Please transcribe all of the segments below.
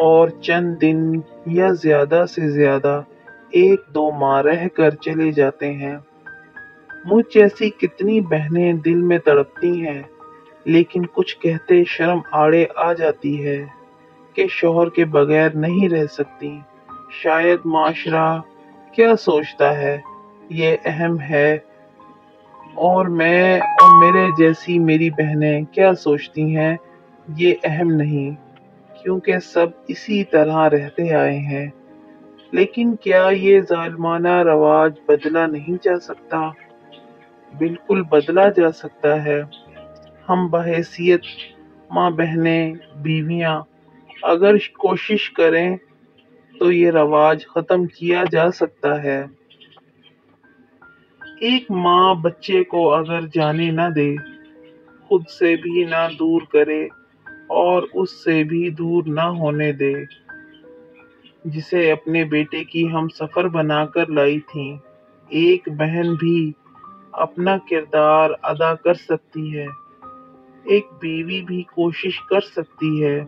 اور چند دن یا زیادہ سے زیادہ 1-2 ماہ رہ کر چلے جاتے ہیں۔ مجھ جیسی کتنی بہنیں دل میں تڑپتی ہیں، لیکن کچھ کہتے شرم آڑے آ جاتی ہے کہ شوہر کے بغیر نہیں رہ سکتی۔ شاید معاشرہ کیا سوچتا ہے یہ اہم ہے، اور میں اور میرے جیسی میری بہنیں کیا سوچتی ہیں یہ اہم نہیں، کیونکہ سب اسی طرح رہتے آئے ہیں۔ لیکن کیا یہ ظالمانہ رواج بدلا نہیں جا سکتا؟ بالکل بدلا جا سکتا ہے۔ ہم بحیثیت ماں بہنیں بیویاں اگر کوشش کریں تو یہ رواج ختم کیا جا سکتا ہے۔ ایک ماں بچے کو اگر جانے نہ دے، خود سے بھی نہ دور کرے اور اس سے بھی دور نہ ہونے دے، جسے اپنے بیٹے کی ہم سفر بنا کر لائی تھی، ایک بہن بھی اپنا کردار ادا کر سکتی ہے، ایک بیوی بھی کوشش کر سکتی ہے۔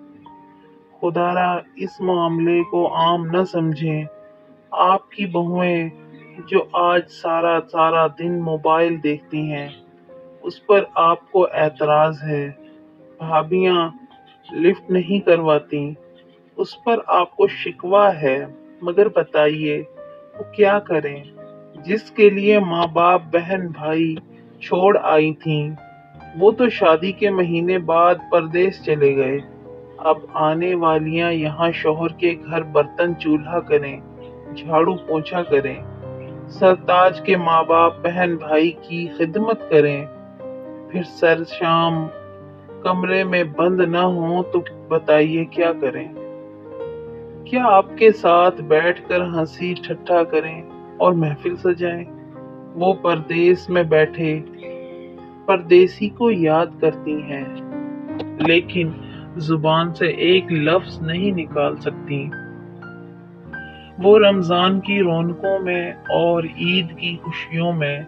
خدا را اس معاملے کو عام نہ سمجھیں۔ آپ کی بہویں جو آج سارا دن موبائل دیکھتی ہیں، اس پر آپ کو اعتراض ہے۔ بھابیاں لفٹ نہیں کرواتی، اس پر آپ کو شکوہ ہے، مگر بتائیے وہ کیا کریں؟ جس کے لیے ماں باپ بہن بھائی چھوڑ آئی تھیں، وہ تو شادی کے مہینے بعد پردیس چلے گئے۔ اب آنے والیاں یہاں شوہر کے گھر برتن چولہا کریں، جھاڑو پوچھا کریں، سرتاج کے ماں باپ بہن بھائی کی خدمت کریں، پھر سر شام کمرے میں بند نہ ہوں تو بتائیے کیا کریں؟ کیا آپ کے ساتھ بیٹھ کر ہنسی ٹھٹھا کریں اور محفل سجائیں؟ وہ پردیس میں بیٹھے پردیسی کو یاد کرتی ہیں، لیکن زبان سے ایک لفظ نہیں نکال سکتی۔ وہ رمضان کی رونقوں میں اور عید کی خوشیوں میں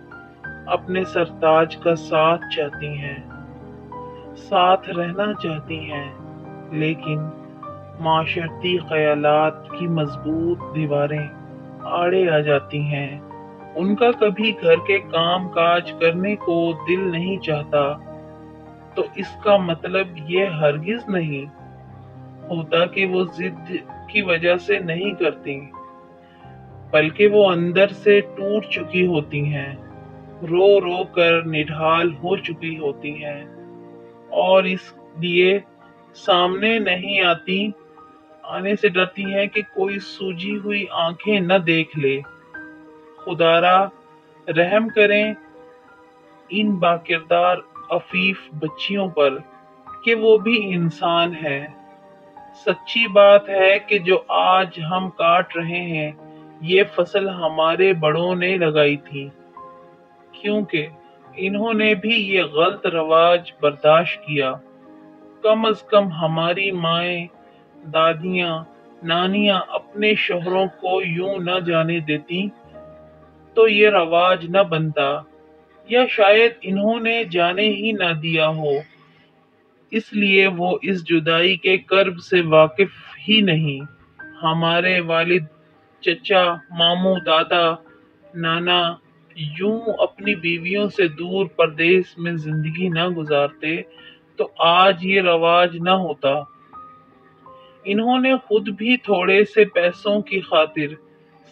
اپنے سرتاج کا ساتھ چاہتی ہیں، ساتھ رہنا چاہتی ہیں، لیکن معاشرتی خیالات کی مضبوط دیواریں آڑے آ جاتی ہیں۔ ان کا کبھی گھر کے کام کاج کرنے کو دل نہیں چاہتا، تو اس کا مطلب یہ ہرگز نہیں ہوتا کہ وہ ضد کی وجہ سے نہیں کرتی، بلکہ وہ اندر سے ٹوٹ چکی ہوتی ہیں، رو رو کر نڈھال ہو چکی ہوتی ہیں، اور اس لیے سامنے نہیں آنے سے ڈرتی ہیں کہ کوئی سوجی ہوئی آنکھیں نہ دیکھ لے۔ خدا را رحم کریں ان باکردار عفیف بچیوں پر کہ وہ بھی انسان ہیں۔ سچی بات ہے کہ جو آج ہم کاٹ رہے ہیں، یہ فصل ہمارے بڑوں نے لگائی تھی، کیونکہ انہوں نے بھی یہ غلط رواج برداشت کیا۔ کم از کم ہماری مائیں، دادیاں، نانیاں اپنے شوہروں کو یوں نہ جانے دیتی تو یہ رواج نہ بنتا، یا شاید انہوں نے جانے ہی نہ دیا ہو، اس لیے وہ اس جدائی کے کرب سے واقف ہی نہیں۔ ہمارے والد، چچا، ماموں، دادا، نانا یوں اپنی بیویوں سے دور پردیس میں زندگی نہ گزارتے تو آج یہ رواج نہ ہوتا۔ انہوں نے خود بھی تھوڑے سے پیسوں کی خاطر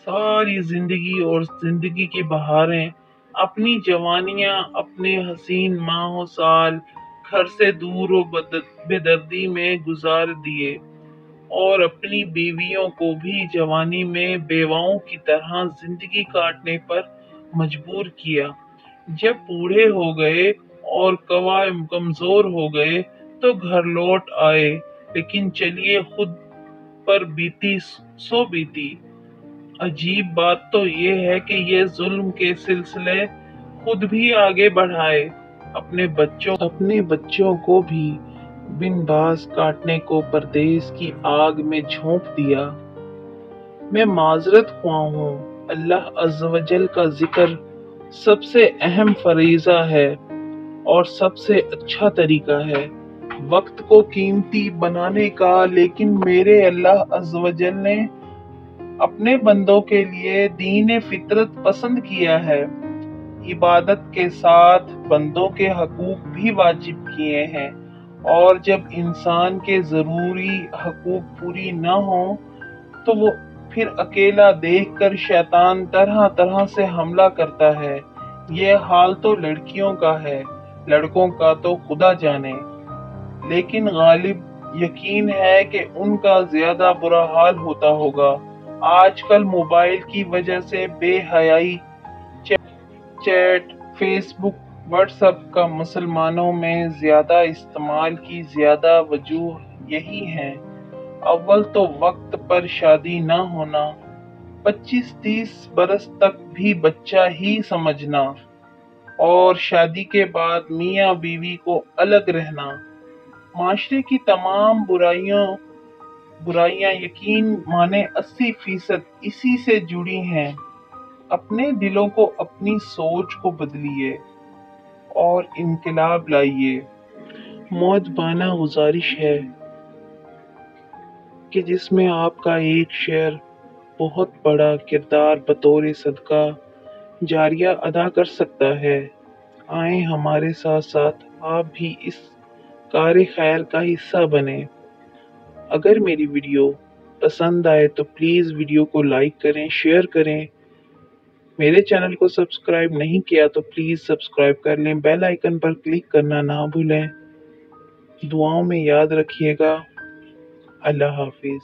ساری زندگی اور زندگی کی بہاریں، اپنی جوانیاں اپنے حسین ماہ و سال گھر سے دور و بے دردی میں گزار دیے، اور اپنی بیویوں کو بھی جوانی میں بیواؤں کی طرح زندگی کاٹنے پر مجبور کیا۔ جب بوڑھے ہو گئے اور قوام کمزور ہو گئے تو گھر لوٹ آئے، لیکن چلیے خود پر بیتی سو بیتی۔ عجیب بات تو یہ ہے کہ یہ ظلم کے سلسلے خود بھی آگے بڑھائے، اپنے بچوں کو بھی بن باز کاٹنے کو پردیس کی آگ میں جھونک دیا۔ میں معذرت خواہ ہوں۔ اللہ عز و جل کا ذکر سب سے اہم فریضہ ہے اور سب سے اچھا طریقہ ہے وقت کو قیمتی بنانے کا، لیکن میرے اللہ عز و جل نے اپنے بندوں کے لیے دین فطرت پسند کیا ہے۔ عبادت کے ساتھ بندوں کے حقوق بھی واجب کیے ہیں، اور جب انسان کے ضروری حقوق پوری نہ ہوں تو وہ پھر اکیلا دیکھ کر شیطان طرح طرح سے حملہ کرتا ہے۔ یہ حال تو لڑکیوں کا ہے، لڑکوں کا تو خدا جانے، لیکن غالب یقین ہے کہ ان کا زیادہ برا حال ہوتا ہوگا۔ آج کل موبائل کی وجہ سے بے حیائی، چیٹ، فیس بک، واٹس ایپ کا مسلمانوں میں زیادہ استعمال کی زیادہ وجوہ یہی ہیں۔ اول تو وقت پر شادی نہ ہونا، 25-30 برس تک بھی بچہ ہی سمجھنا، اور شادی کے بعد میاں بیوی کو الگ رہنا۔ معاشرے کی تمام برائیاں یقین مانے 80% اسی سے جڑی ہیں۔ اپنے دلوں کو، اپنی سوچ کو بدلیے اور انقلاب لائیے۔ مؤدبانہ گزارش ہے کہ جس میں آپ کا ایک شعر بہت بڑا کردار بطور صدقہ جاریہ ادا کر سکتا ہے۔ آئیں ہمارے ساتھ ساتھ آپ بھی اس کار خیر کا حصہ بنیں۔ اگر میری ویڈیو پسند آئے تو پلیز ویڈیو کو لائک کریں، شیئر کریں۔ میرے چینل کو سبسکرائب نہیں کیا تو پلیز سبسکرائب کر لیں، بیل آئیکن پر کلک کرنا نہ بھولیں۔ دعاؤں میں یاد رکھیے گا۔ اللہ حافظ۔